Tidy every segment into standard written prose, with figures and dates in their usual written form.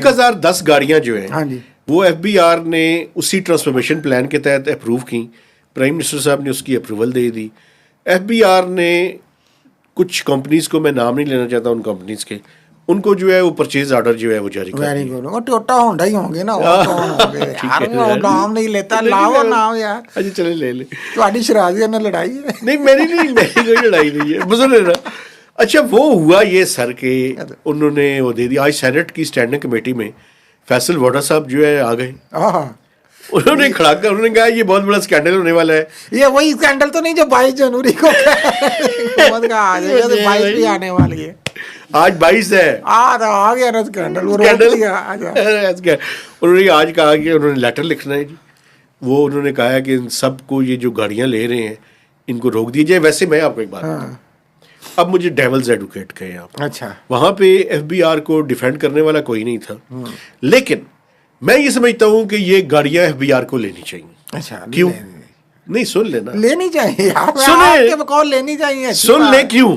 1010 گاڑیاں جو ہیں ہاں جی وہ ایف بی آر نے اسی ٹرانسفارمیشن پلان کے تحت اپروو کی. پرائم منسٹر صاحب نے اس کی اپروول دے دی. ایف بی آر نے کچھ کمپنیز کو, میں نام نہیں لینا چاہتا ان کمپنیز کے, ان کو جو ہے وہ پرچیز آرڈر جو ہے وہ جاری کر ویری دیا. گڈ. وہ ٹوٹا ہونڈا ہی ہوں گے نا, وہ کون ہوں گے یار, وہ نام نہیں لیتا, لاؤ نام یار. اچھا چلے لے لیں. تہاڈی شرازیہ نے لڑائی ہے. نہیں میری کوئی لڑائی نہیں ہے, بزرگ ہے نا. اچھا وہ ہوا یہ سر کہ انہوں نے وہ دے دیا. آج سینٹ کی اسٹینڈنگ کمیٹی میں فیصل ووڈا صاحب جو ہے آ گئے. انہوں نے کھڑا کر انہوں نے کہا یہ بہت بڑا اسکینڈل ہونے والا ہے. یہ وہی اسکینڈل تو نہیں جو 22 جنوری کو حکومت کا آ جائے گا, 22 بھی آنے والی ہے. آج 22 ہے, آ گیا نا اسکینڈل, وہ روک لیا. انہوں نے آج کہا کہ انہوں نے لیٹر لکھنا ہے جی. وہ انہوں نے کہا کہ ان سب کو یہ جو گاڑیاں لے رہے ہیں ان کو روک دیجیے. ویسے میں آپ کو ایک بات بتاؤں, اب مجھے ڈیولز ایڈوکیٹ کہیں آپ, اچھا وہاں پہ ایف بی آر کو ڈیفینڈ کرنے والا کوئی نہیں تھا, لیکن میں یہ سمجھتا ہوں کہ یہ گاڑیاں ایف بی آر کو لینی چاہیے. اچھا کیوں نہیں سن لینا, لینی چاہیے, لینی چاہیے. سن لیں کیوں.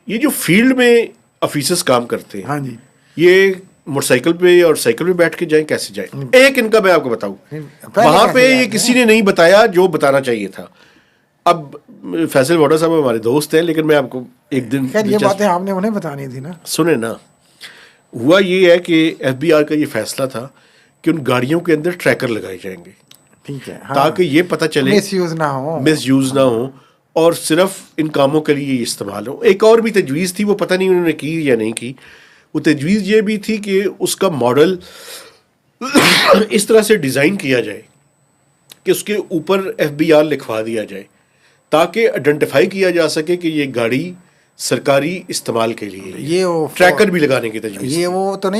یہ جو فیلڈ میں آفیسرز کام کرتے ہیں, ہاں جی, یہ موٹر سائیکل پہ اور سائیکل پہ بیٹھ کے جائیں کیسے جائیں. ایک ان کا میں آپ کو بتاؤں, وہاں پہ یہ کسی نے نہیں بتایا جو بتانا چاہیے تھا. اب فیصل ووڈا صاحب ہمارے دوست ہیں, لیکن میں آپ کو ایک دن یہ باتیں آپ نے انہیں بتانی تھی نا. سنیں نا, ہوا یہ ہے کہ ایف بی آر کا یہ فیصلہ تھا کہ ان گاڑیوں کے اندر ٹریکر لگائے جائیں گے, ٹھیک ہے, تاکہ یہ پتہ چلے مس یوز نہ ہو اور صرف ان کاموں کے لیے استعمال ہو. ایک اور بھی تجویز تھی, وہ پتہ نہیں انہوں نے کی یا نہیں کی. وہ تجویز یہ بھی تھی کہ اس کا ماڈل اس طرح سے ڈیزائن کیا جائے کہ اس کے اوپر ایف بی آر لکھوا دیا جائے, تاکہ آئیڈینٹیفائی کیا جا سکے کہ یہ گاڑی سرکاری استعمال کے لیے. یہ ٹریکر بھی لگانے کی تجویز. یہ وہ تو نہیں